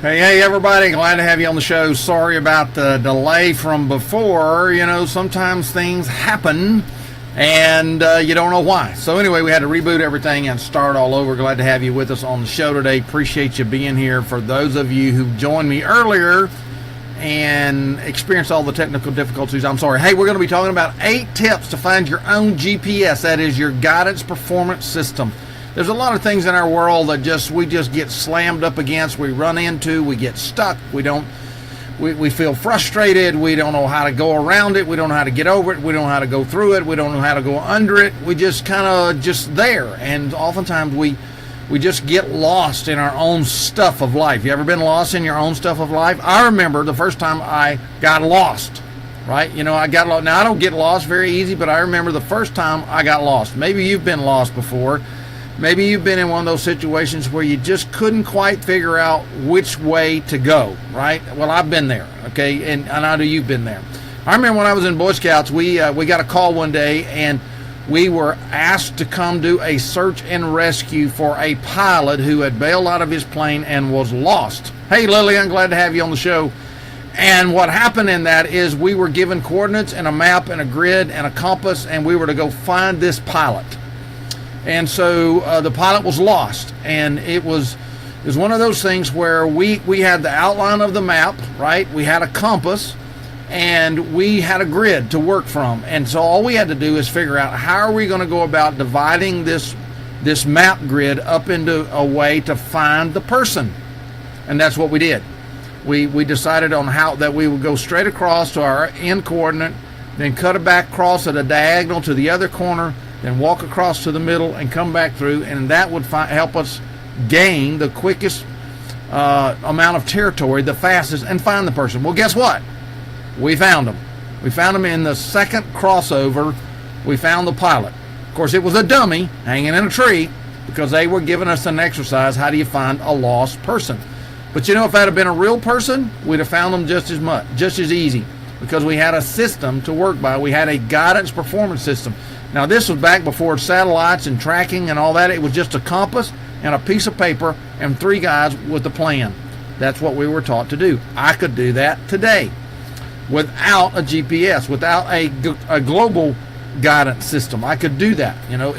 Hey everybody, glad to have you on the show. Sorry about the delay from before. You know, sometimes things happen and you don't know why. So anyway, we had to reboot everything and start all over. Glad to have you with us on the show today. Appreciate you being here. For those of you who joined me earlier and experienced all the technical difficulties, I'm sorry. Hey, we're going to be talking about 8 tips to find your own GPS. That is your guidance performance system. There's a lot of things in our world that we just get slammed up against, we run into, we get stuck, we feel frustrated, we don't know how to go around it, we don't know how to get over it, we don't know how to go through it, we don't know how to go under it, we just kind of just there, and oftentimes we just get lost in our own stuff of life. You ever been lost in your own stuff of life? I remember the first time I got lost, right? You know, I got lost. Now, I don't get lost very easy, but I remember the first time I got lost. Maybe you've been lost before. Maybe you've been in one of those situations where you just couldn't quite figure out which way to go, right? Well, I've been there, okay, and I know you've been there. I remember when I was in Boy Scouts, we got a call one day, and we were asked to come do a search and rescue for a pilot who had bailed out of his plane and was lost. Hey, Lillian, glad to have you on the show. And what happened in that is we were given coordinates and a map and a grid and a compass, and we were to go find this pilot. And so the pilot was lost, and it was one of those things where we had the outline of the map, right? We had a compass, and we had a grid to work from. And so all we had to do is figure out how are we going to go about dividing this map grid up into a way to find the person. And that's what we did. We decided on how that we would go straight across to our end coordinate, then cut it back across at a diagonal to the other corner, then walk across to the middle and come back through, and that would help us gain the quickest amount of territory, the fastest, and find the person. Well, guess what? We found them. We found them in the second crossover. We found the pilot. Of course, it was a dummy hanging in a tree because they were giving us an exercise, how do you find a lost person? But you know, if that had been a real person, we'd have found them just as easy, because we had a system to work by. We had a guidance performance system. Now, this was back before satellites and tracking and all that. It was just a compass and a piece of paper and 3 guys with a plan. That's what we were taught to do. I could do that today without a GPS, without a global guidance system. I could do that, you know,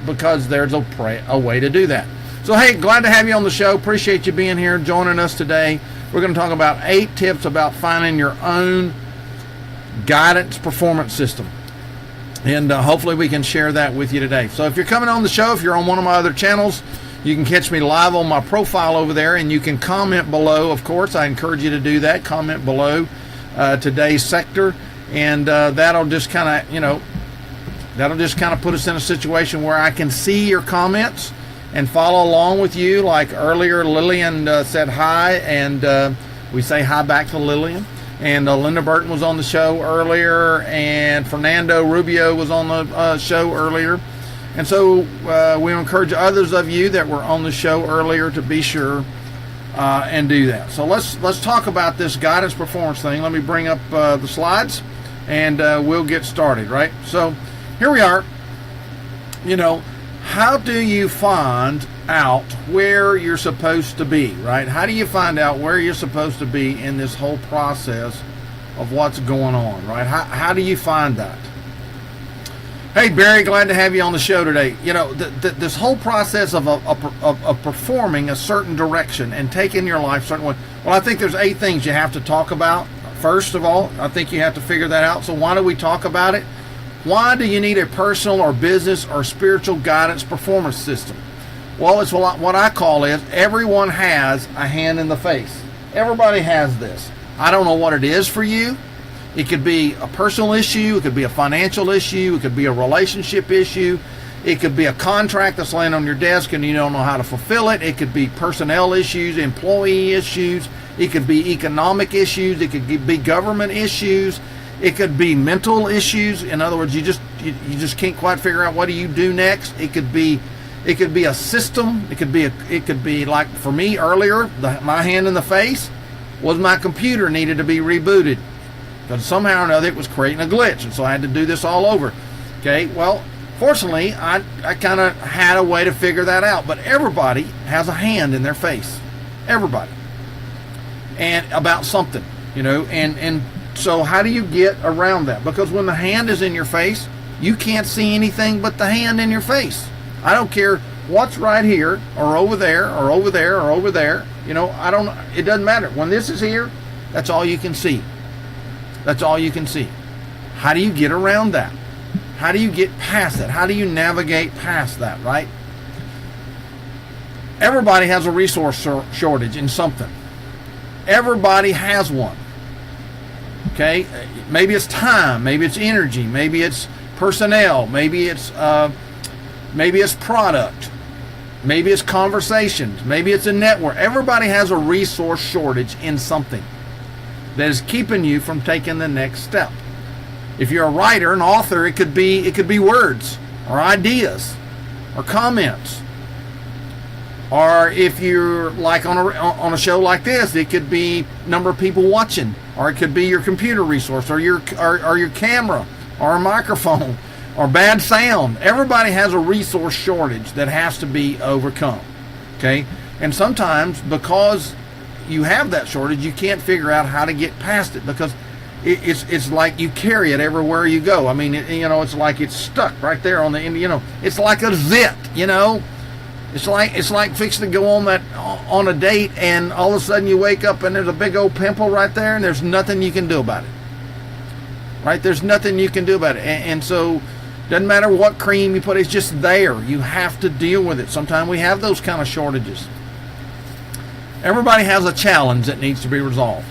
because there's a way to do that. So, hey, glad to have you on the show. Appreciate you being here, joining us today. We're going to talk about 8 tips about finding your own guidance performance system. And hopefully we can share that with you today. So if you're coming on the show, if you're on one of my other channels, you can catch me live on my profile over there, and you can comment below. Of course, I encourage you to do that. Comment below today's sector, and that'll just kind of, you know, put us in a situation where I can see your comments and follow along with you. Like earlier, Lillian said hi, and we say hi back to Lillian. And Linda Burton was on the show earlier, and Fernando Rubio was on the show earlier. And so we encourage others of you that were on the show earlier to be sure and do that. So let's talk about this guidance performance thing. Let me bring up the slides, and we'll get started, right? So here we are. You know, how do you find out where you're supposed to be, right? How do you find out where you're supposed to be in this whole process of what's going on, right? How do you find that? Hey, Barry, glad to have you on the show today. You know, this whole process of performing a certain direction and taking your life a certain way. Well, I think there's 8 things you have to talk about. First of all, I think you have to figure that out. So why do we talk about it? Why do you need a personal or business or spiritual guidance performance system? Well, it's what I call is everyone has a hand in the face. Everybody has this. I don't know what it is for you. It could be a personal issue. It could be a financial issue. It could be a relationship issue. It could be a contract that's laying on your desk and you don't know how to fulfill it. It could be personnel issues, employee issues. It could be economic issues. It could be government issues. It could be mental issues. In other words, you just can't quite figure out what do you do next. It could be a system. It could be like for me earlier, my hand in the face was my computer needed to be rebooted because somehow or another it was creating a glitch, and so I had to do this all over. Okay, well, fortunately, I kind of had a way to figure that out. But everybody has a hand in their face, everybody, and about something, and so how do you get around that? Because when the hand is in your face, you can't see anything but the hand in your face. I don't care what's right here or over there or over there or over there. It doesn't matter. When this is here, that's all you can see. That's all you can see. How do you get around that? How do you get past that? How do you navigate past that, right? Everybody has a resource shortage in something. Everybody has one. Okay? Maybe it's time, maybe it's energy, maybe it's personnel, maybe it's product, maybe it's conversations, maybe it's a network. Everybody has a resource shortage in something that is keeping you from taking the next step. If you're a writer, an author, it could be words or ideas or comments. Or if you're like on a show like this, it could be number of people watching, or it could be your computer resource, or your camera, or a microphone, or bad sound. Everybody has a resource shortage that has to be overcome. Okay, and sometimes because you have that shortage, you can't figure out how to get past it because it's like you carry it everywhere you go. I mean, it's like it's stuck right there on the end. It's like a zit. It's like fixing to go on a date, and all of a sudden you wake up and there's a big old pimple right there, and there's nothing you can do about it. Right? There's nothing you can do about it, and so doesn't matter what cream you put, it's just there. You have to deal with it. Sometimes we have those kind of shortages. Everybody has a challenge that needs to be resolved.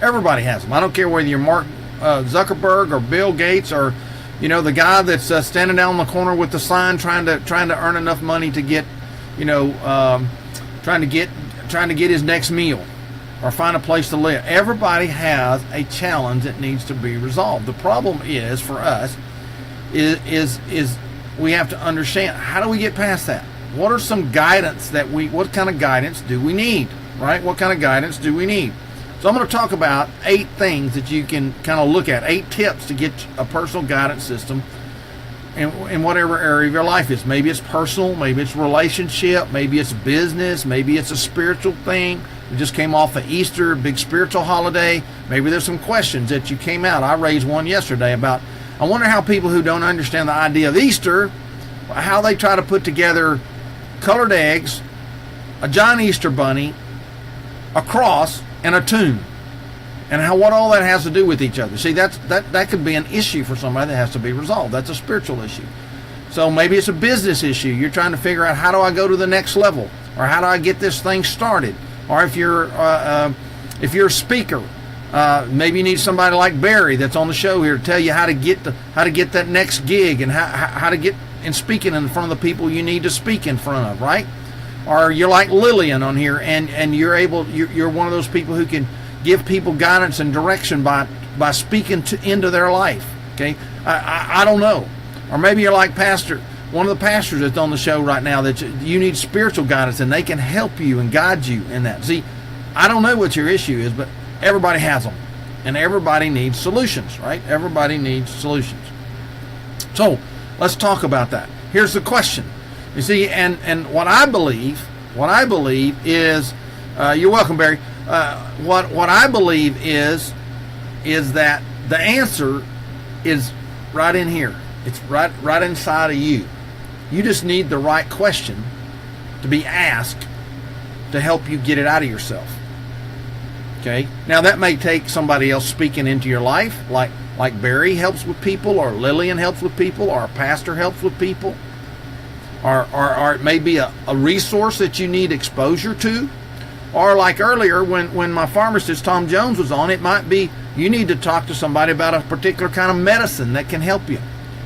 Everybody has them. I don't care whether you're Mark Zuckerberg or Bill Gates or the guy that's standing down on the corner with the sign trying to earn enough money to get trying to get his next meal or find a place to live. Everybody has a challenge that needs to be resolved. The problem is for us is we have to understand, how do we get past that? What are some guidance what kind of guidance do we need, right? What kind of guidance do we need? So I'm going to talk about 8 things that you can kind of look at, 8 tips to get a personal guidance system in whatever area of your life is. Maybe it's personal, maybe it's relationship, maybe it's business, maybe it's a spiritual thing. We just came off of Easter, big spiritual holiday. Maybe there's some questions that you came out. I raised one yesterday about, I wonder how people who don't understand the idea of Easter, how they try to put together colored eggs, a giant Easter bunny, a cross, and a tomb, and what all that has to do with each other. See, that could be an issue for somebody that has to be resolved. That's a spiritual issue. So maybe it's a business issue. You're trying to figure out, how do I go to the next level, or how do I get this thing started? Or if you're a speaker, maybe you need somebody like Barry that's on the show here to tell you how to get that next gig, and how to get in speaking in front of the people you need to speak in front of, right? Or you're like Lillian on here, and you're one of those people who can give people guidance and direction by speaking into their life. Okay, I don't know. Or maybe you're like one of the pastors that's on the show right now, that you need spiritual guidance, and they can help you and guide you in that. See, I don't know what your issue is, but everybody has them, and everybody needs solutions, right? Everybody needs solutions. So let's talk about that. Here's the question. You see, and what I believe is, you're welcome, Barry. What I believe is that the answer is right in here. It's right inside of you. You just need the right question to be asked to help you get it out of yourself. Okay? Now that may take somebody else speaking into your life, like Barry helps with people, or Lillian helps with people, or a pastor helps with people. or it may be a resource that you need exposure to. Or like earlier when my pharmacist Tom Jones was on, it might be you need to talk to somebody about a particular kind of medicine that can help you.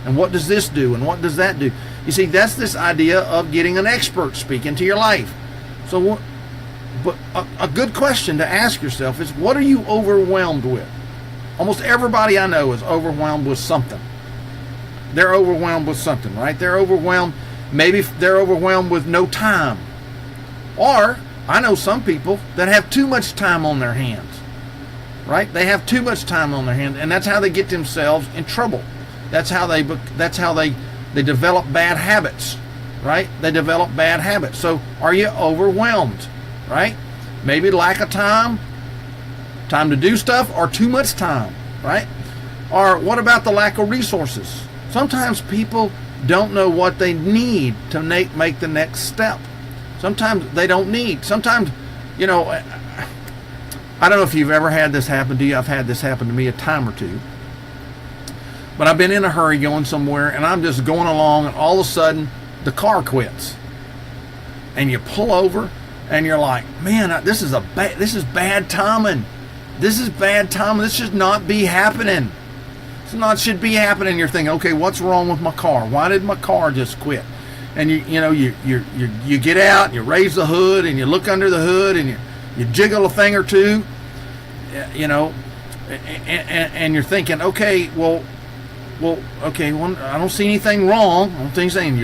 And what does this do? And what does that do? You see, that's this idea of getting an expert speak into your life. So, but a good question to ask yourself is, what are you overwhelmed with? Almost everybody I know is overwhelmed with something. They're overwhelmed with something, right? They're overwhelmed. Maybe they're overwhelmed with no time. Or I know some people that have too much time on their hands, right? They have too much time on their hands, and that's how they get themselves in trouble. That's how they develop bad habits, right? They develop bad habits. So are you overwhelmed, right? Maybe lack of time to do stuff, or too much time, right? Or what about the lack of resources? Sometimes people don't know what they need to make the next step. Sometimes they don't need. Sometimes, I don't know if you've ever had this happen to you. I've had this happen to me a time or two. But I've been in a hurry going somewhere, and I'm just going along, and all of a sudden, the car quits. And you pull over, and you're like, man, this is bad timing. This is bad timing. This should not be happening. Should be happening. You're thinking, okay, what's wrong with my car? Why did my car just quit? And you get out, and you raise the hood, and you look under the hood, and you jiggle a thing or two, and you're thinking, okay, I don't see anything wrong. I don't think anything.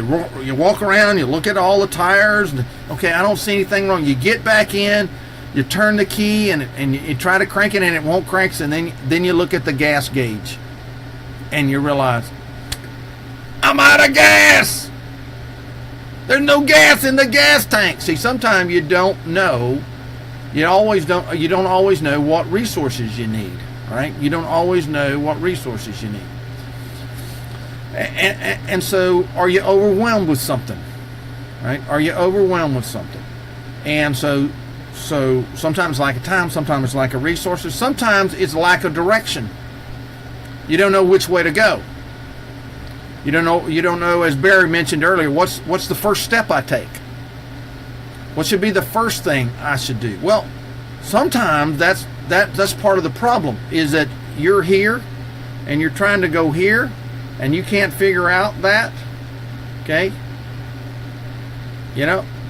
You walk around, you look at all the tires, and okay, I don't see anything wrong. You get back in, you turn the key, and you try to crank it, and it won't crank. And then you look at the gas gauge, and you realize, I'm out of gas. There's no gas in the gas tank. See, sometimes you don't know. You don't always know what resources you need, right? You don't always know what resources you need. And so, are you overwhelmed with something, right? Are you overwhelmed with something? And so sometimes lack of time, sometimes it's lack of resources, sometimes it's lack of direction. You don't know which way to go. You don't know, as Barry mentioned earlier, what's the first step I take? What should be the first thing I should do? Well, sometimes that's part of the problem, is that you're here and you're trying to go here and you can't figure out that. Okay?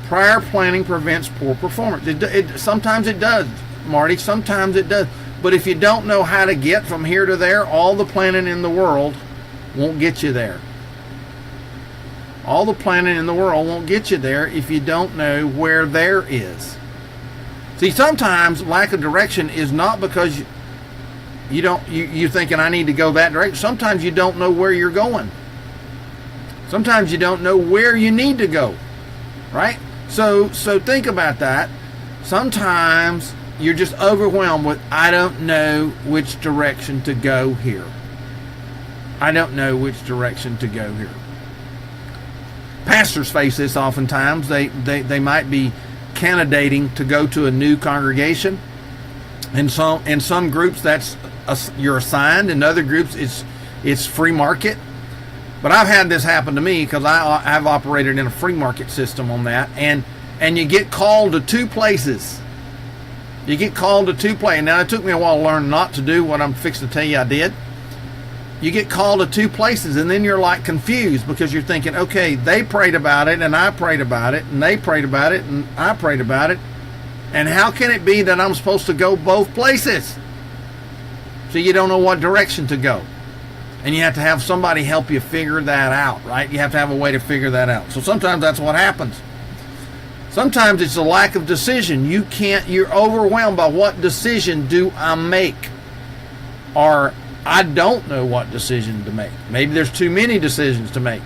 Prior planning prevents poor performance. Sometimes it does, Marty. Sometimes it does. But if you don't know how to get from here to there, all the planning in the world won't get you there. All the planning in the world won't get you there if you don't know where there is. See, sometimes lack of direction is not because you're thinking I need to go that direction. Sometimes you don't know where you're going. Sometimes you don't know where you need to go, right? So think about that. Sometimes you're just overwhelmed with, I don't know which direction to go here. I don't know which direction to go here. Pastors face this oftentimes. They might be candidating to go to a new congregation. In some groups you're assigned. In other groups it's free market. But I've had this happen to me because I've operated in a free market system on that. And you get called to two places. You get called to two places. Now, it took me a while to learn not to do what I'm fixing to tell you I did. You get called to two places, and then you're like confused because you're thinking, okay, they prayed about it, and I prayed about it, and they prayed about it, and I prayed about it. And how can it be that I'm supposed to go both places? So you don't know what direction to go. And you have to have somebody help you figure that out, right? You have to have a way to figure that out. So sometimes that's what happens. Sometimes it's a lack of decision. You're overwhelmed by what decision do I make? Or I don't know what decision to make. Maybe there's too many decisions to make.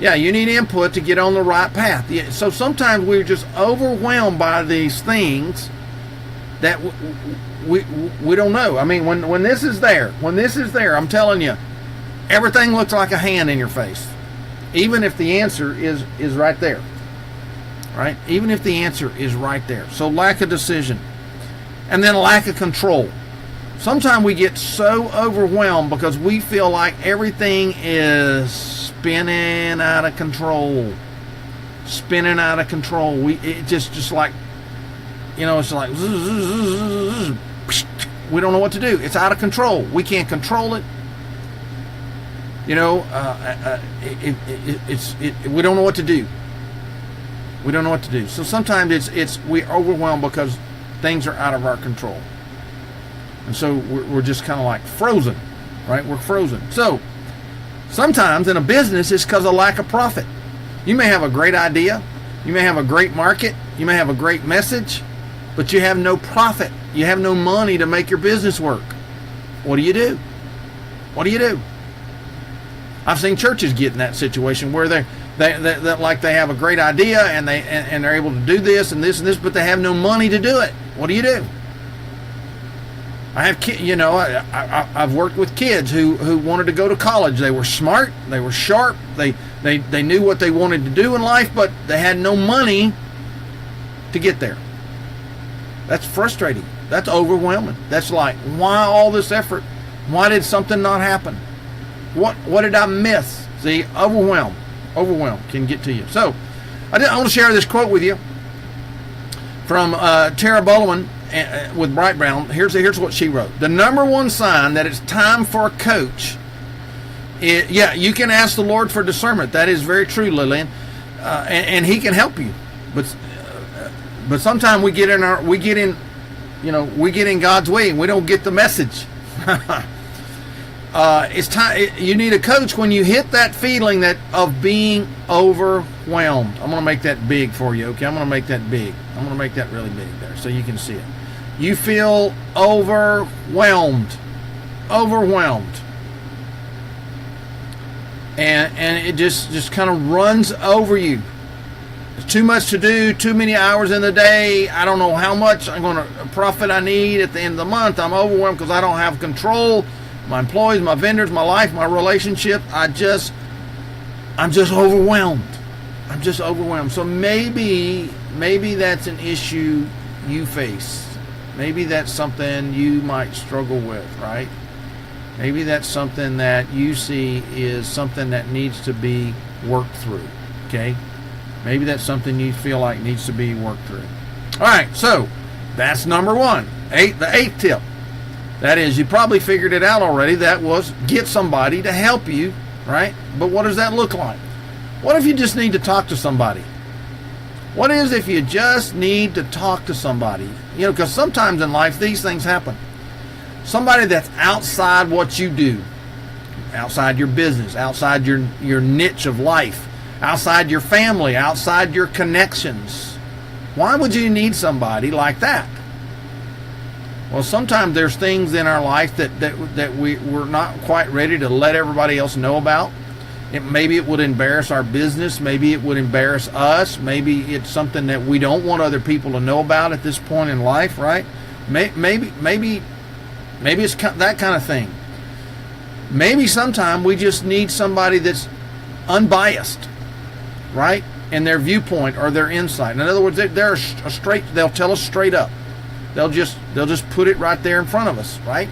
Yeah, you need input to get on the right path. Yeah, so sometimes we're just overwhelmed by these things that we don't know. I mean, when this is there, I'm telling you, everything looks like a hand in your face. Even if the answer is right there. Right? Even if the answer is right there. So lack of decision. And then lack of control. Sometimes we get so overwhelmed because we feel like everything is spinning out of control. Spinning out of control. It just like, it's like, we don't know what to do. It's out of control. We can't control it. We don't know what to do. We don't know what to do. So sometimes we're overwhelmed because things are out of our control. And so we're just kind of like frozen, right? We're frozen. So sometimes in a business, it's because of lack of profit. You may have a great idea. You may have a great market. You may have a great message, but you have no profit. You have no money to make your business work. What do you do? What do you do? I've seen churches get in that situation where they like they have a great idea and they're able to do this and this and this, but they have no money to do it. What do you do? I have I've worked with kids who wanted to go to college. They were smart, they were sharp, they knew what they wanted to do in life, but they had no money to get there. That's frustrating. That's overwhelming. That's like, why all this effort? Why did something not happen? What did I miss? See, overwhelm can get to you. So I want to share this quote with you from Tara Bullman with Bright Brown. Here's what she wrote. The number one sign that it's time for a coach is, you can ask the Lord for discernment. That is very true, Lillian, and He can help you. But sometimes we get in God's way and we don't get the message. It's time. You need a coach when you hit that feeling of being overwhelmed. I'm going to make that big for you, okay? I'm going to make that big. I'm going to make that really big there so you can see it. You feel overwhelmed. And it just kind of runs over you. There's too much to do, too many hours in the day. I don't know how much profit I need at the end of the month. I'm overwhelmed because I don't have control. My employees, my vendors, my life, my relationship. I'm just overwhelmed. I'm just overwhelmed. So maybe that's an issue you face. Maybe that's something you might struggle with, right? Maybe that's something that you see is something that needs to be worked through, okay? Maybe that's something you feel like needs to be worked through. All right, so that's number one. The eighth tip. That is, you probably figured it out already. That was get somebody to help you, right? But what does that look like? What if you just need to talk to somebody? What is if you just need to talk to somebody? Because sometimes in life these things happen. Somebody that's outside what you do, outside your business, outside your niche of life, outside your family, outside your connections. Why would you need somebody like that? Well, sometimes there's things in our life that we're not quite ready to let everybody else know about. Maybe it would embarrass our business. Maybe it would embarrass us. Maybe it's something that we don't want other people to know about at this point in life, right? Maybe it's that kind of thing. Maybe sometime we just need somebody that's unbiased, right, in their viewpoint or their insight. In other words, they'll tell us straight up. They'll just put it right there in front of us, right?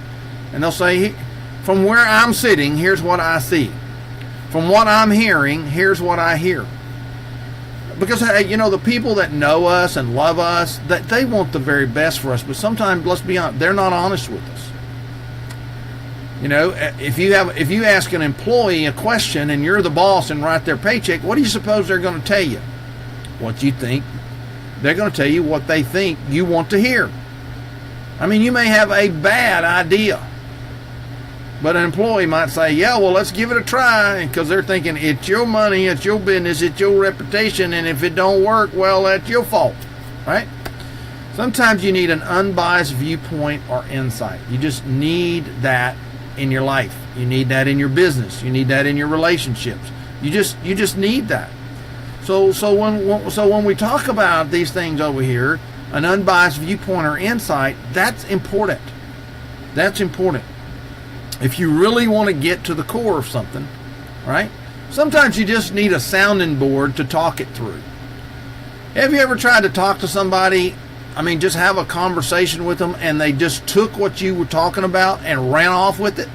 And they'll say, from where I'm sitting, here's what I see. From what I'm hearing, here's what I hear. Because, the people that know us and love us, that they want the very best for us. But sometimes, let's be honest, they're not honest with us. If you ask an employee a question and you're the boss and write their paycheck, what do you suppose they're going to tell you? What you think? They're going to tell you what they think you want to hear. You may have a bad idea, but an employee might say, yeah, well, let's give it a try, because they're thinking it's your money, it's your business, it's your reputation, and if it don't work, well, that's your fault, right? Sometimes you need an unbiased viewpoint or insight. You just need that in your life. You need that in your business. You need that in your relationships. You just need that. So when we talk about these things over here, an unbiased viewpoint or insight, that's important. That's important. If you really want to get to the core of something, right? Sometimes you just need a sounding board to talk it through. Have you ever tried to talk to somebody, just have a conversation with them, and they just took what you were talking about and ran off with it?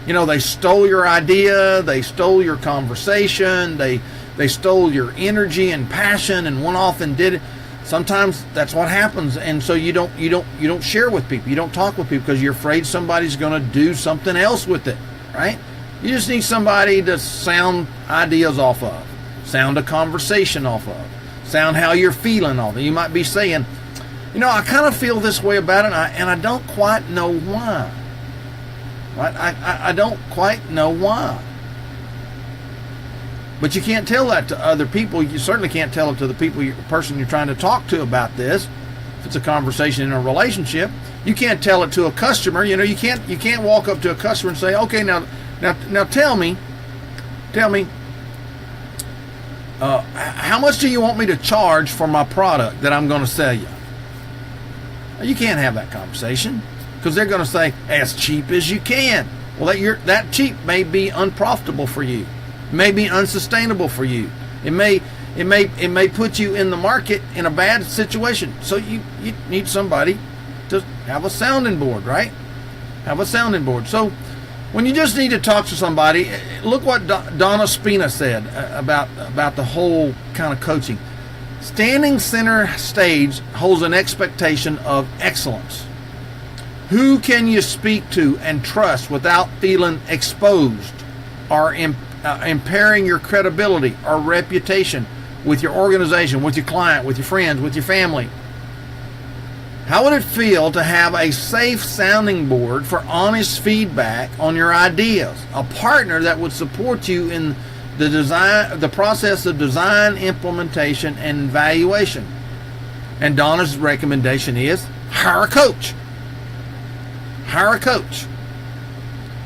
They stole your idea, they stole your conversation, they stole your energy and passion and went off and did it. Sometimes that's what happens, and so you don't share with people, you don't talk with people because you're afraid somebody's going to do something else with it, right? You just need somebody to sound ideas off of, sound a conversation off of, sound how you're feeling off of. You might be saying, I kind of feel this way about it, and I don't quite know why. Right? I don't quite know why. But you can't tell that to other people. You certainly can't tell it to the person you're trying to talk to about this. If it's a conversation in a relationship, you can't tell it to a customer. You can't walk up to a customer and say, okay, now tell me, how much do you want me to charge for my product that I'm going to sell you? You can't have that conversation because they're going to say as cheap as you can. Well, that cheap may be unprofitable for you. It may be unsustainable for you. It may put you in the market in a bad situation. So you need somebody to have a sounding board, right? Have a sounding board. So when you just need to talk to somebody, look what Donna Spina said about the whole kind of coaching. Standing center stage holds an expectation of excellence. Who can you speak to and trust without feeling exposed or impairing your credibility or reputation with your organization, with your client, with your friends, with your family? How would it feel to have a safe sounding board for honest feedback on your ideas? A partner that would support you in the process of design, implementation, and evaluation. And Donna's recommendation is hire a coach. Hire a coach.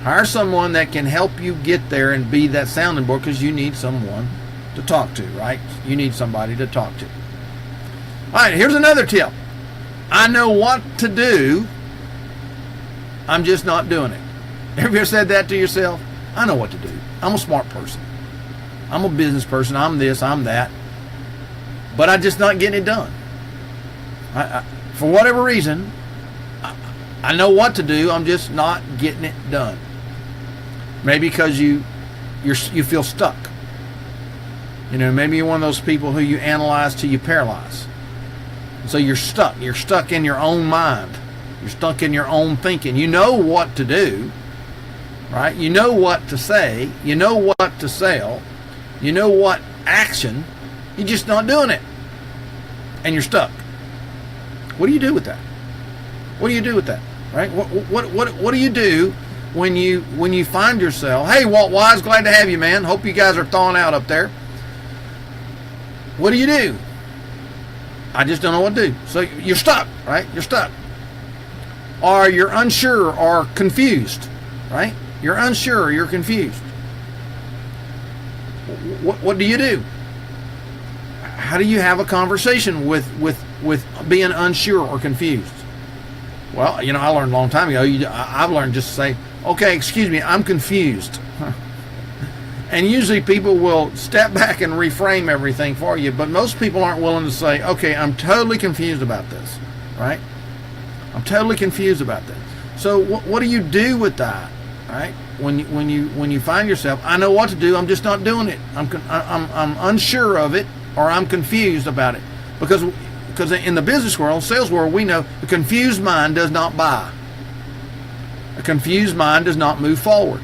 Hire someone that can help you get there and be that sounding board, because you need someone to talk to, right? You need somebody to talk to. All right, here's another tip. I know what to do, I'm just not doing it. Have you ever said that to yourself? I know what to do. I'm a smart person. I'm a business person. I'm this, I'm that. But I'm just not getting it done. For whatever reason, I know what to do, I'm just not getting it done. Maybe because you feel stuck. Maybe you're one of those people who you analyze till you paralyze. So you're stuck. You're stuck in your own mind. You're stuck in your own thinking. You know what to do, right? You know what to say. You know what to sell. You know what action. You're just not doing it. And you're stuck. What do you do with that? What do you do with that? Right? What do you do when you find yourself, hey, Walt Wise, glad to have you, man. Hope you guys are thawing out up there. What do you do? I just don't know what to do. So you're stuck, right? You're stuck. Or you're unsure or confused, right? You're unsure or you're confused. What do you do? How do you have a conversation with being unsure or confused? Well, I learned a long time ago, I've learned just to say, okay, excuse me, I'm confused. And usually people will step back and reframe everything for you, but most people aren't willing to say, okay, I'm totally confused about this, right? I'm totally confused about this. So what do you do with that, right? When you find yourself, I know what to do, I'm just not doing it. I'm unsure of it, or I'm confused about it. Because in the business world, sales world, we know a confused mind does not buy. A confused mind does not move forward.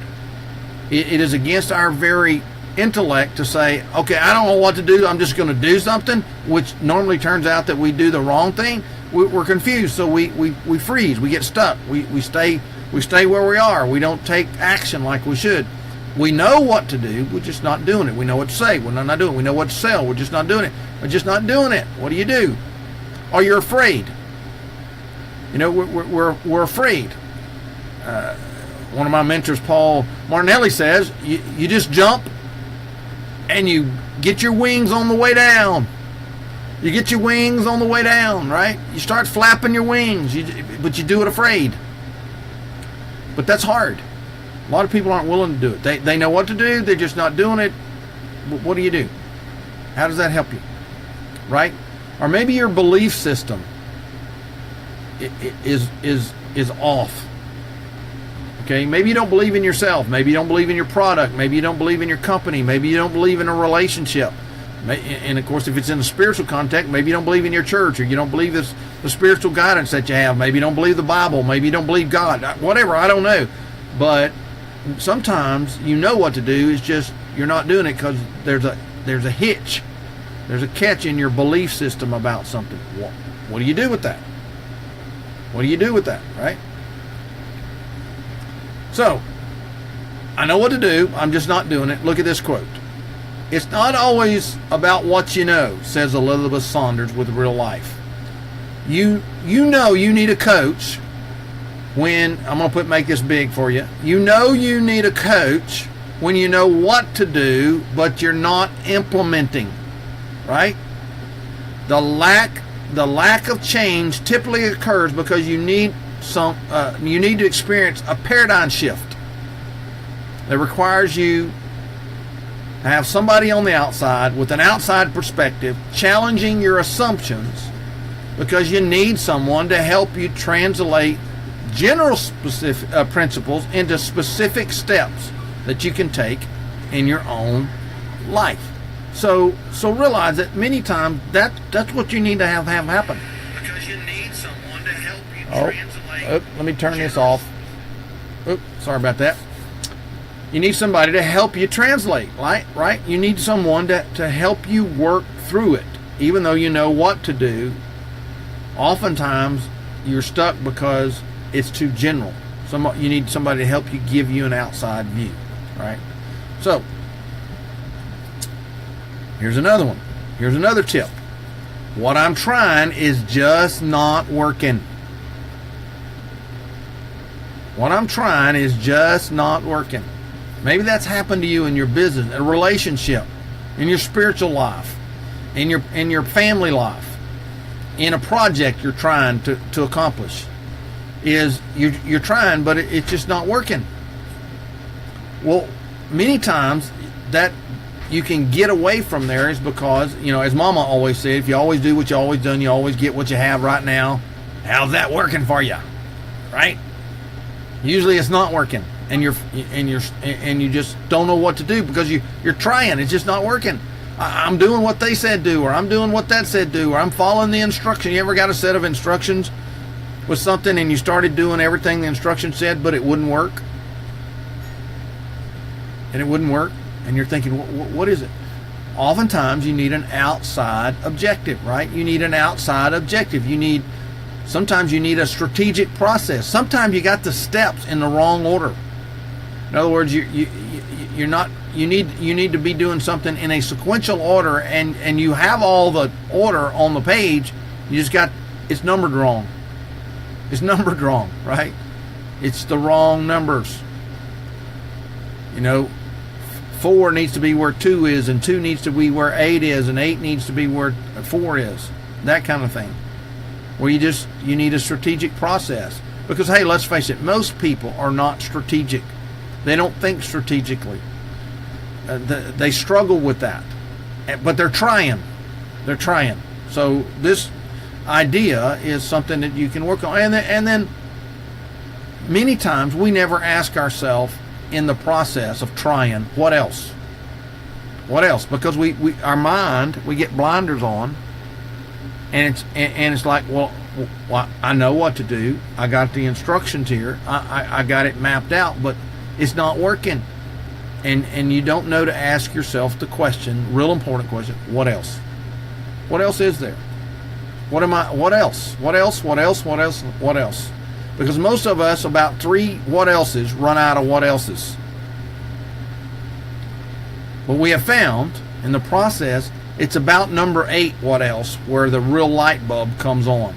It is against our very intellect to say, okay, I don't know what to do, I'm just going to do something, which normally turns out that we do the wrong thing. We're confused, so we freeze, we get stuck, we stay where we are, we don't take action like we should. We know what to do, we're just not doing it. We know what to say, we're not doing it. We know what to sell, we're just not doing it. We're just not doing it. What do? Or you're afraid. We're afraid. One of my mentors, Paul Martinelli, says you just jump and you get your wings on the way down. You get your wings on the way down, right? You start flapping your wings, but you do it afraid. But that's hard. A lot of people aren't willing to do it. They know what to do, they're just not doing it. What do you do? How does that help you? Right? Or maybe your belief system is off. Okay, maybe you don't believe in yourself. Maybe you don't believe in your product. Maybe you don't believe in your company. Maybe you don't believe in a relationship. And of course, if it's in a spiritual context, maybe you don't believe in your church, or you don't believe the spiritual guidance that you have. Maybe you don't believe the Bible. Maybe you don't believe God. Whatever, I don't know. But sometimes you know what to do. It's just you're not doing it because there's a hitch. There's a catch in your belief system about something. What do you do with that? What do you do with that, right? So, I know what to do. I'm just not doing it. Look at this quote. It's not always about what you know, says Elizabeth Saunders with Real Life. You know you need a coach when, I'm going to make this big for you. You know you need a coach when you know what to do, but you're not implementing, right? The lack of change typically occurs because you need to experience a paradigm shift that requires you to have somebody on the outside with an outside perspective challenging your assumptions, because you need someone to help you translate general specific principles into specific steps that you can take in your own life. So realize that many times that's what you need to have happen. Because you need someone to help you translate. Let me turn this off. Sorry about that. You need somebody to help you translate, right? You need someone to help you work through it. Even though you know what to do, oftentimes you're stuck because it's too general. You need somebody to help you, give you an outside view, right? So, here's another one. Here's another tip. What I'm trying is just not working. What I'm trying is just not working. Maybe that's happened to you in your business, a relationship, in your spiritual life, in your family life, in a project you're trying to accomplish. You're trying, but it's just not working. Well, many times that you can get away from there is because, as Mama always said, if you always do what you always done, you always get what you have right now. How's that working for you? Right? Usually it's not working, and you just don't know what to do because you're trying. It's just not working. I'm doing what they said do, or I'm doing what that said do, or I'm following the instruction. You ever got a set of instructions with something and you started doing everything the instruction said, but it wouldn't work? And it wouldn't work, and you're thinking, what is it? Oftentimes you need an outside objective, right? You need an outside objective. Sometimes you need a strategic process. Sometimes you got the steps in the wrong order. In other words, you need to be doing something in a sequential order, and you have all the order on the page. It's numbered wrong. It's numbered wrong, right? It's the wrong numbers. 4 needs to be where 2 is, and 2 needs to be where 8 is, and 8 needs to be where 4 is. That kind of thing. Where you need a strategic process. Because, hey, let's face it, most people are not strategic. They don't think strategically. They struggle with that. But they're trying. They're trying. So this idea is something that you can work on. And then many times we never ask ourselves in the process of trying, what else? What else? Because our mind, we get blinders on, and it's like, well, I know what to do. I got the instructions here. I got it mapped out, but it's not working. And you don't know to ask yourself the question, real important question, what else? What else is there? What else? What else? What else? What else? What else? Because most of us, about 3 what else's, run out of what else's. But we have found in the process, it's about number 8 what else, where the real light bulb comes on.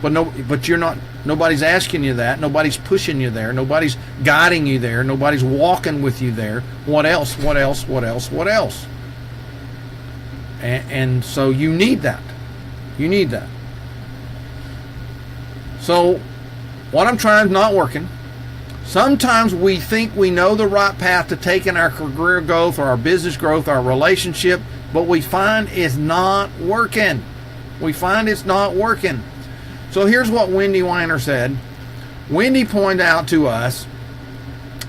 But nobody's asking you that. Nobody's pushing you there. Nobody's guiding you there. Nobody's walking with you there. What else? What else? What else? What else? And so you need that. You need that. So what I'm trying is not working. Sometimes we think we know the right path to take in our career growth or our business growth, our relationship, but we find it's not working. We find it's not working. So here's what Wendy Weiner said. Wendy pointed out to us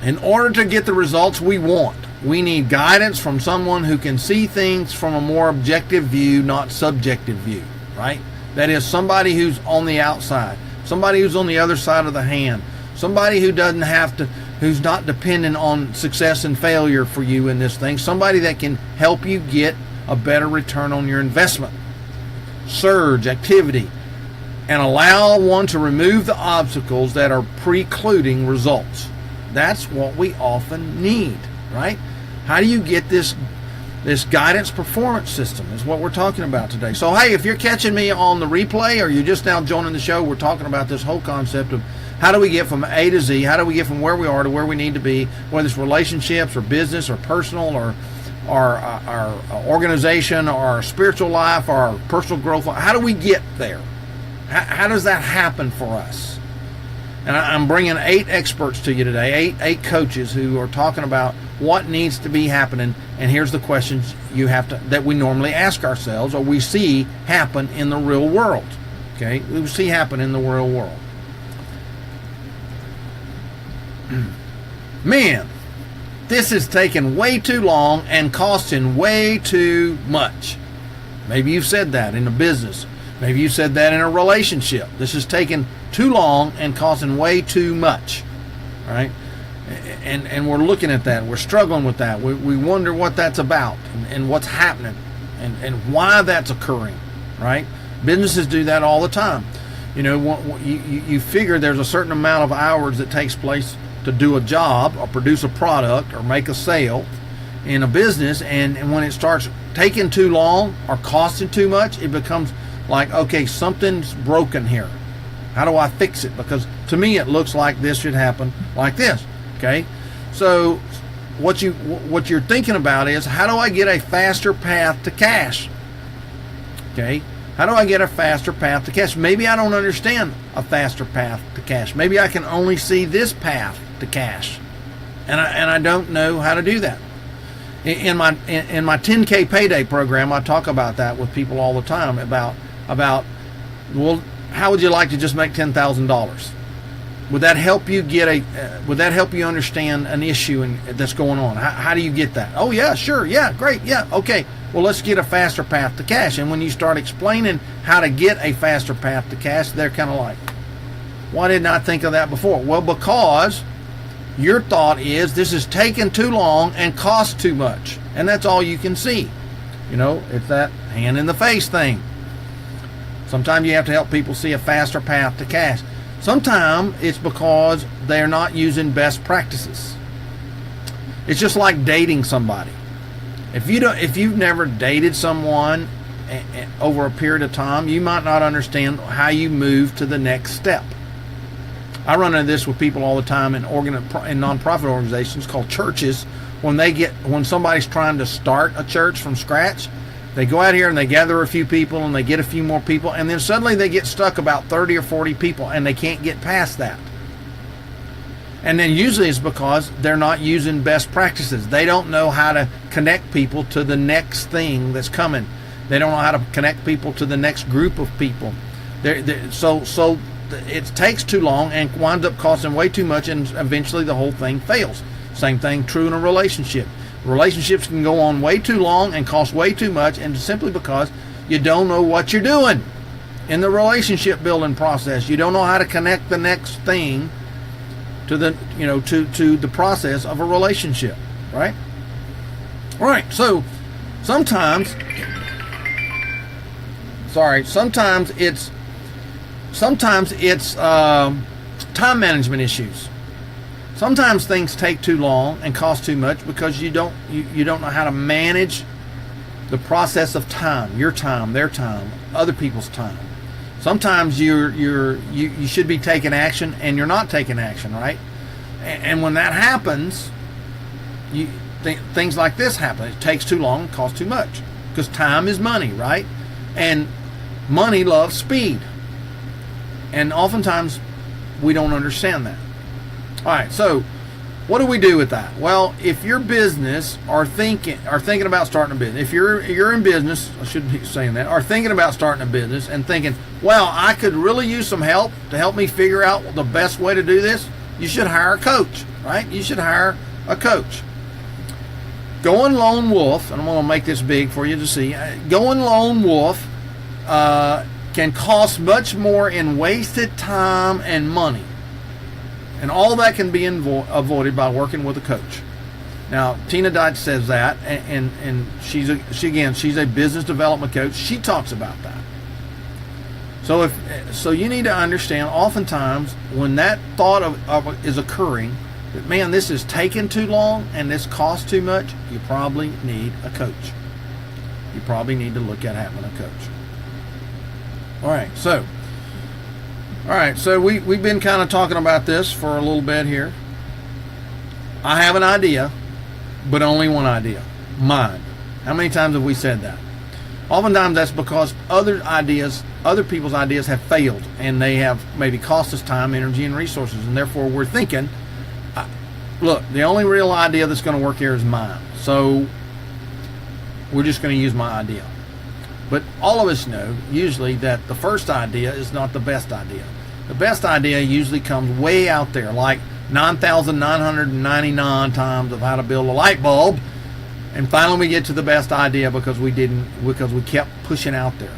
In order to get the results we want, we need guidance from someone who can see things from a more objective view, not subjective view, right? That is, somebody who's on the outside, somebody who's on the other side of the hand, somebody who doesn't have to, who's not dependent on success and failure for you in this thing, somebody that can help you get a better return on your investment. Surge activity and allow one to remove the obstacles that are precluding results. That's what we often need, right? How do you get this guidance performance system is what we're talking about today. So, hey, if you're catching me on the replay or you're just now joining the show, we're talking about this whole concept of how do we get from A to Z, how do we get from where we are to where we need to be, whether it's relationships or business or personal or our organization or our spiritual life or our personal growth. How do we get there? How does that happen for us? And I'm bringing 8 experts to you today, eight coaches who are talking about what needs to be happening. And here's the questions you have to, that we normally ask ourselves or we see happen in the real world. Okay, we see happen in the real world. Man, this is taking way too long and costing way too much. Maybe you've said that in a business. Maybe you said that in a relationship. This is taking too long and costing way too much, right? And we're looking at that. We're struggling with that. We wonder what that's about and what's happening and why that's occurring, right? Businesses do that all the time. You know, you figure there's a certain amount of hours that takes place to do a job or produce a product or make a sale in a business, and when it starts taking too long or costing too much, it becomes like, okay, something's broken here. How do I fix it? Because to me, it looks like this should happen like this. Okay, so what you're thinking about is, how do I get a faster path to cash? Okay, how do I get a faster path to cash? Maybe I don't understand a faster path to cash. Maybe I can only see this path to cash, and I don't know how to do that. In my 10K payday program, I talk about that with people all the time about well, how would you like to just make $10,000? Would that help you would that help you understand an issue that's going on? How do you get that? Oh yeah, sure, yeah, great, yeah, okay. Well, let's get a faster path to cash. And when you start explaining how to get a faster path to cash, they're kind of like, why didn't I think of that before? Well, because your thought is this is taking too long and costs too much, and that's all you can see. You know, it's that hand in the face thing. Sometimes you have to help people see a faster path to cash. Sometimes it's because they're not using best practices. It's just like dating somebody. If you've never dated someone over a period of time, you might not understand how you move to the next step. I run into this with people all the time in nonprofit organizations called churches. When somebody's trying to start a church from scratch, they go out here and they gather a few people and they get a few more people, and then suddenly they get stuck about 30 or 40 people and they can't get past that. And then usually it's because they're not using best practices. They don't know how to connect people to the next thing that's coming. They don't know how to connect people to the next group of people. So it takes too long and winds up costing way too much, and eventually the whole thing fails. Same thing true in a relationship. Relationships can go on way too long and cost way too much, and simply because you don't know what you're doing in the relationship building process. You don't know how to connect the next thing to the process of a relationship, right? Right. So sometimes it's time management issues. Sometimes things take too long and cost too much because you don't know how to manage the process of time, your time, their time, other people's time. Sometimes you should be taking action and you're not taking action, right? And when that happens, things like this happen. It takes too long and costs too much because time is money, right? And money loves speed. And oftentimes we don't understand that. All right, so what do we do with that? Well, if your business are thinking about starting a business, if you're in business, I shouldn't be saying that, are thinking about starting a business and thinking, well, I could really use some help to help me figure out the best way to do this. you should hire a coach, right? You should hire a coach. Going lone wolf, and I'm going to make this big for you to see. Going lone wolf can cost much more in wasted time and money. And all that can be avoided by working with a coach. Now, Tina Deitch says that, and she's a business development coach. She talks about that. So you need to understand, oftentimes when that thought is occurring, that man, this is taking too long and this costs too much, you probably need a coach. You probably need to look at having a coach. All right, so we've been kind of talking about this for a little bit here. I have an idea, but only one idea, mine. How many times have we said that? Oftentimes that's because other people's ideas have failed, and they have maybe cost us time, energy, and resources, and therefore we're thinking, look, the only real idea that's going to work here is mine, so we're just going to use my idea. But all of us know usually that the first idea is not the best idea. The best idea usually comes way out there, like 9,999 times of how to build a light bulb, and finally we get to the best idea because we kept pushing out there,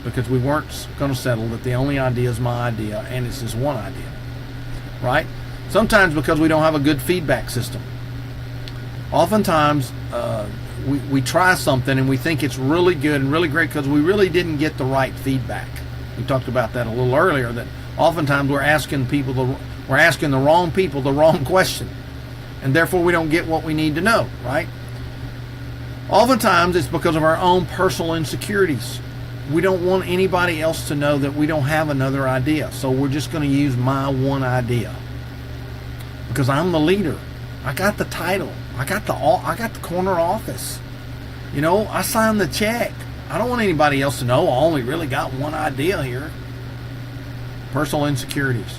because we weren't going to settle that the only idea is my idea and it's just one idea, right? Sometimes because we don't have a good feedback system. Oftentimes we try something and we think it's really good and really great because we really didn't get the right feedback. We talked about that a little earlier, that oftentimes we're asking the wrong people the wrong question, and therefore we don't get what we need to know, right? Oftentimes it's because of our own personal insecurities. We don't want anybody else to know that we don't have another idea, so we're just going to use my one idea because I'm the leader. I got the title. I got the corner office. You know, I signed the check. I don't want anybody else to know I only really got one idea here. Personal insecurities.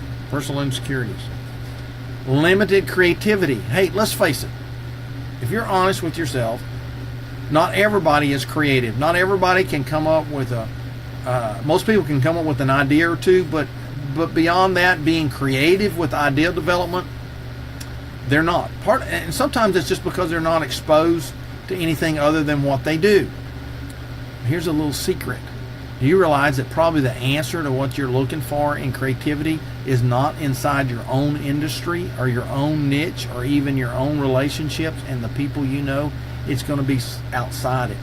Limited creativity. Hey, let's face it. If you're honest with yourself, not everybody is creative. Not everybody can come up with most people can come up with an idea or two, but beyond that, being creative with idea development, they're not. And sometimes it's just because they're not exposed to anything other than what they do. Here's a little secret. Do you realize that probably the answer to what you're looking for in creativity is not inside your own industry or your own niche or even your own relationships and the people you know? It's going to be outside it.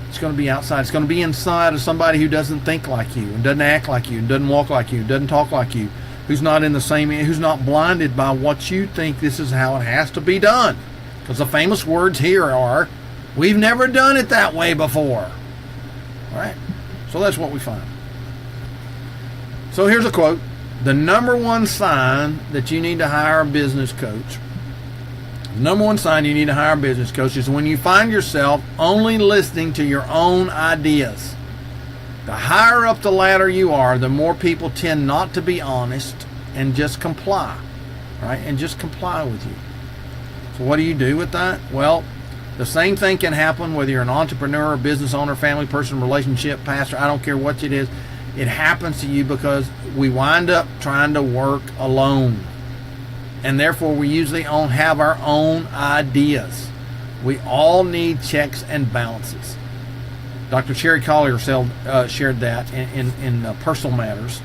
It's going to be outside. It's going to be inside of somebody who doesn't think like you and doesn't act like you and doesn't walk like you and doesn't talk like you, who's not blinded by what you think this is how it has to be done. Because the famous words here are, we've never done it that way before. All right? So that's what we find. So here's a quote. The number one sign that you need to hire a business coach, is when you find yourself only listening to your own ideas. The higher up the ladder you are, the more people tend not to be honest and just comply, right? And just comply with you. So what do you do with that? Well, the same thing can happen whether you're an entrepreneur, business owner, family person, relationship, pastor, I don't care what it is. It happens to you because we wind up trying to work alone. And therefore we usually don't have our own ideas. We all need checks and balances. Dr. Sherry Collier shared that in Personal Matters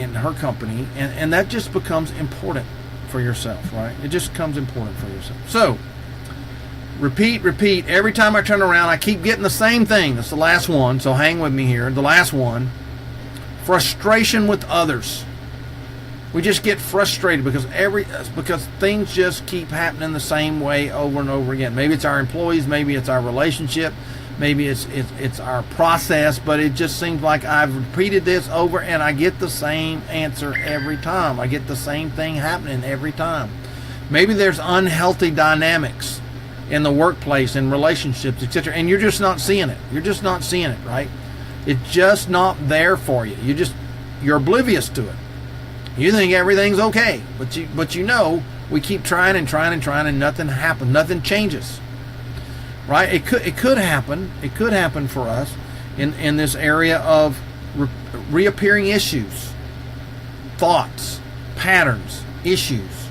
in her company, and that just becomes important for yourself, right? It just becomes important for yourself. So, repeat. Every time I turn around, I keep getting the same thing. That's the last one, so hang with me here. The last one, frustration with others. We just get frustrated because things just keep happening the same way over and over again. Maybe it's our employees, maybe it's our relationship, maybe it's our process, but it just seems like I've repeated this over and I get the same answer every time. I get the same thing happening every time. Maybe there's unhealthy dynamics in the workplace, in relationships, etc., and you're just not seeing it. You're just not seeing it, right? It's just not there for you. You're oblivious to it. You think everything's okay, but you know we keep trying and nothing happens. Nothing changes, right? It could happen. It could happen for us in this area of reappearing issues. thoughts, patterns, issues.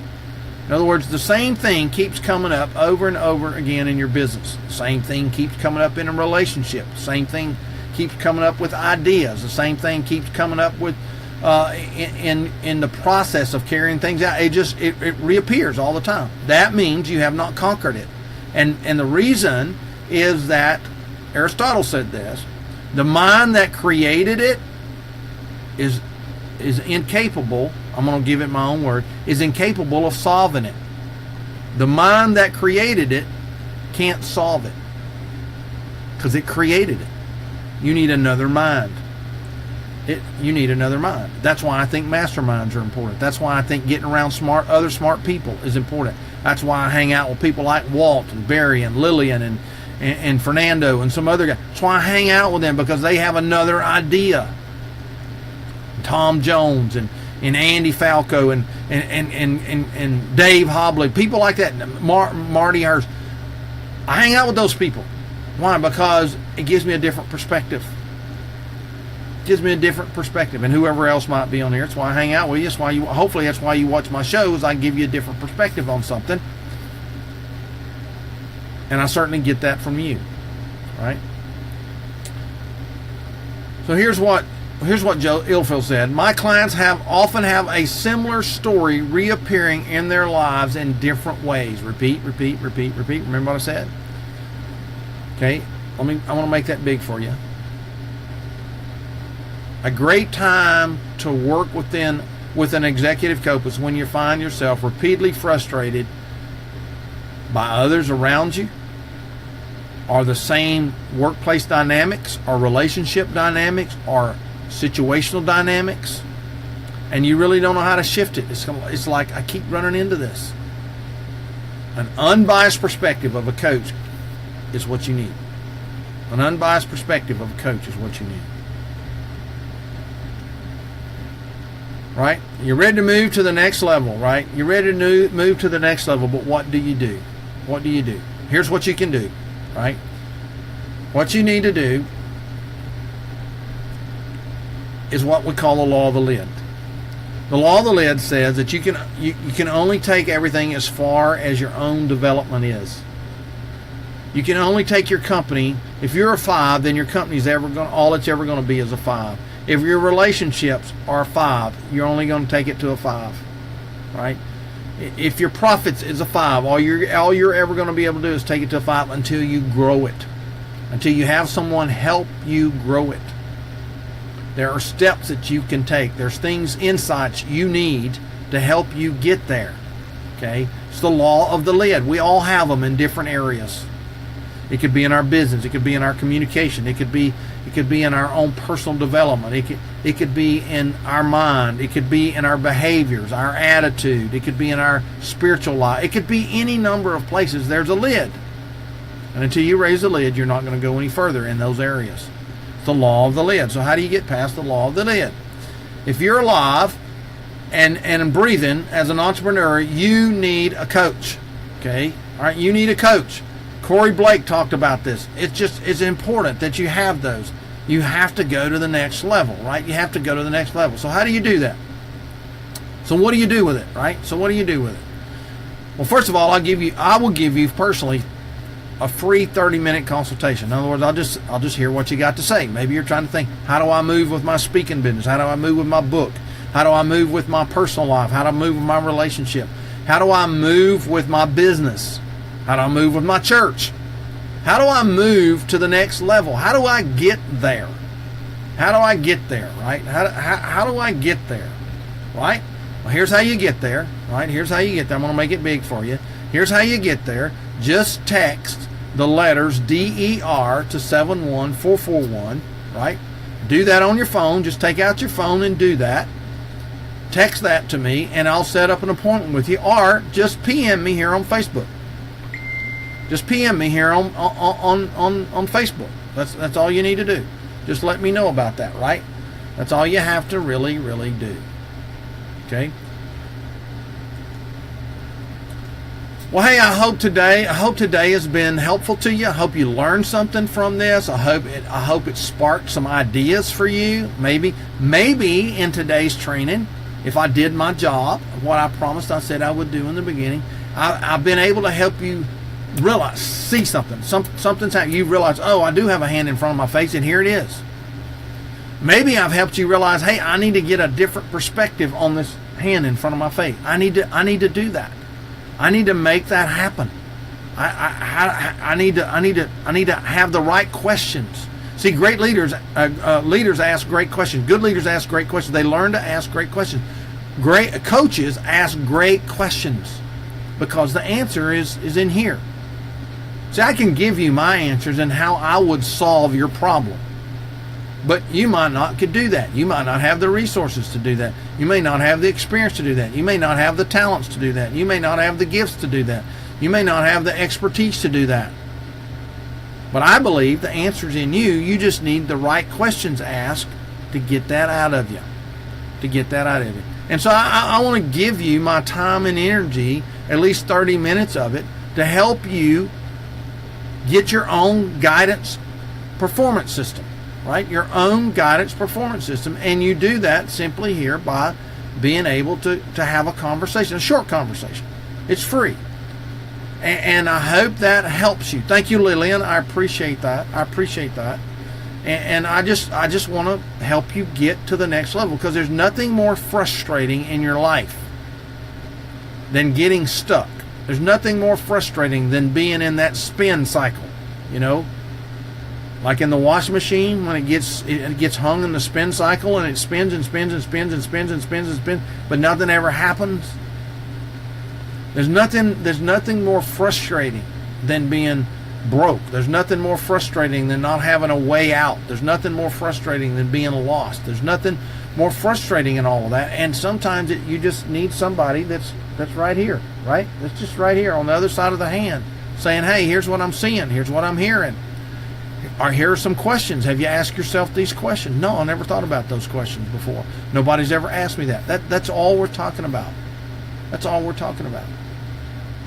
In other words, the same thing keeps coming up over and over again in your business. The same thing keeps coming up in a relationship. The same thing keeps coming up with ideas. The same thing keeps coming up with in the process of carrying things out. It reappears all the time. That means you have not conquered it. And the reason is that Aristotle said this: the mind that created it is incapable. I'm going to give it my own word, is incapable of solving it. The mind that created it can't solve it because it created it. You need another mind. You need another mind. That's why I think masterminds are important. That's why I think getting around other smart people is important. That's why I hang out with people like Walt and Barry and Lillian and Fernando and some other guys. That's why I hang out with them, because they have another idea. Tom Jones and Andy Falco and Dave Hobley, people like that, Marty Hurst. I hang out with those people. Why? Because it gives me a different perspective. It gives me a different perspective, and whoever else might be on here. That's why I hang out with you. That's why hopefully that's why you watch my shows. I give you a different perspective on something, and I certainly get that from you, right? So here's what Joe Ilfield said: my clients often have a similar story reappearing in their lives in different ways. Repeat. Remember what I said? Okay, I want to make that big for you. A great time to work with an executive coach is when you find yourself repeatedly frustrated by others around you, or the same workplace dynamics, or relationship dynamics, or situational dynamics, and you really don't know how to shift it. It's like, I keep running into this. An unbiased perspective of a coach is what you need. An unbiased perspective of a coach is what you need. Right? You're ready to move to the next level, right? You're ready to move to the next level, but what do you do? What do you do? Here's what you can do, right? What you need to do is what we call the law of the lid. The law of the lid says that you can only take everything as far as your own development is. You can only take your company. If you're a 5, then your company's all it's ever going to be is a 5. If your relationships are a 5, you're only going to take it to a 5, right? If your profits is a 5, all you're ever going to be able to do is take it to a 5 until you grow it, until you have someone help you grow it. There are steps that you can take. There's things, insights you need to help you get there. Okay? It's the law of the lid. We all have them in different areas. It could be in our business. It could be in our communication. It could be in our own personal development. It could be in our mind. It could be in our behaviors, our attitude. It could be in our spiritual life. It could be any number of places. There's a lid. And until you raise the lid, you're not going to go any further in those areas. It's the law of the lid. So how do you get past the law of the lid? If you're alive and breathing as an entrepreneur, you need a coach. Okay? All right, you need a coach. Corey Blake talked about this. It's important that you have those. You have to go to the next level, right? You have to go to the next level. So how do you do that? So what do you do with it, right? So what do you do with it? Well, first of all, I will give you personally a free 30-minute consultation. In other words, I'll just hear what you got to say. Maybe you're trying to think, how do I move with my speaking business? How do I move with my book? How do I move with my personal life? How do I move with my relationship? How do I move with my business? How do I move with my church? How do I move to the next level? How do I get there? How do I get there, right? How do I get there, right? Well, here's how you get there, right? Here's how you get there. I'm going to make it big for you. Here's how you get there. Just text the letters DER to 71441, right? Do that on your phone. Just take out your phone and do that. Text that to me, and I'll set up an appointment with you, or just PM me here on Facebook. Just PM me here on Facebook. That's all you need to do. Just let me know about that, right? That's all you have to really do. Okay? Well, hey, I hope today has been helpful to you. I hope you learned something from this. I hope it sparked some ideas for you. Maybe in today's training, if I did my job, what I promised I said I would do in the beginning, I've been able to help you realize, see something. Something's happening. You realize, oh, I do have a hand in front of my face, and here it is. Maybe I've helped you realize, hey, I need to get a different perspective on this hand in front of my face. I need to do that. I need to make that happen. I need to have the right questions. See, great leaders ask great questions. Good leaders ask great questions. They learn to ask great questions. Great coaches ask great questions because the answer is in here. See, I can give you my answers and how I would solve your problem. But you might not could do that. You might not have the resources to do that. You may not have the experience to do that. You may not have the talents to do that. You may not have the gifts to do that. You may not have the expertise to do that. But I believe the answer's in you. You just need the right questions asked to get that out of you. To get that out of you. And so I want to give you my time and energy, at least 30 minutes of it, to help you get your own guidance performance system. Right? Your own guidance performance system. And you do that simply here by being able to have a conversation, a short conversation. It's free. And I hope that helps you. Thank you, Lillian. I appreciate that. And I just want to help you get to the next level, because there's nothing more frustrating in your life than getting stuck. There's nothing more frustrating than being in that spin cycle, you know? Like in the washing machine, when it gets hung in the spin cycle and it spins and spins and spins and spins and spins and spins, but nothing ever happens. There's nothing more frustrating than being broke. There's nothing more frustrating than not having a way out. There's nothing more frustrating than being lost. There's nothing more frustrating in all of that. And sometimes you just need somebody that's right here, right? That's just right here on the other side of the hand, saying, hey, here's what I'm seeing. Here's what I'm hearing. Or here are some questions. Have you asked yourself these questions? No, I never thought about those questions before. Nobody's ever asked me that. That's all we're talking about. That's all we're talking about.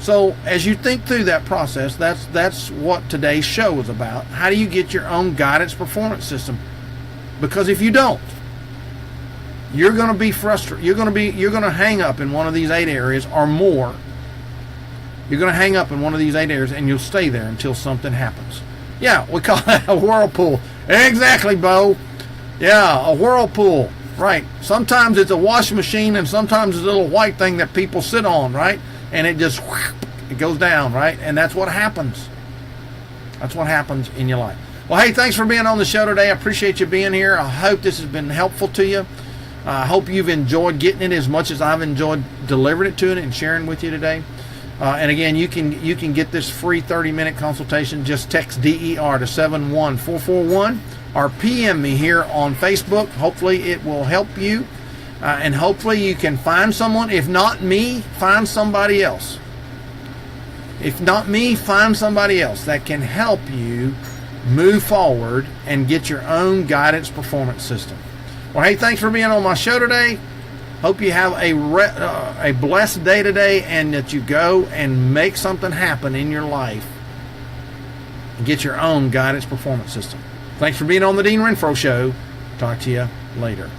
So as you think through that process, that's what today's show is about. How do you get your own guidance performance system? Because if you don't, you're going to be frustrated. You're going to hang up in one of these 8 areas or more. You're going to hang up in one of these 8 areas, and you'll stay there until something happens. Yeah, we call that a whirlpool. Exactly, Bo. Yeah, a whirlpool. Right. Sometimes it's a washing machine, and sometimes it's a little white thing that people sit on, right? And it just, it goes down, right? And that's what happens. That's what happens in your life. Well, hey, thanks for being on the show today. I appreciate you being here. I hope this has been helpful to you. I hope you've enjoyed getting it as much as I've enjoyed delivering it to you and sharing with you today. And again, you can get this free 30-minute consultation. Just text DER to 71441 or PM me here on Facebook. Hopefully it will help you. And hopefully you can find someone. If not me, find somebody else. If not me, find somebody else that can help you move forward and get your own guidance performance system. Well, hey, thanks for being on my show today. Hope you have a blessed day today, and that you go and make something happen in your life and get your own guidance performance system. Thanks for being on the Dean Renfro Show. Talk to you later.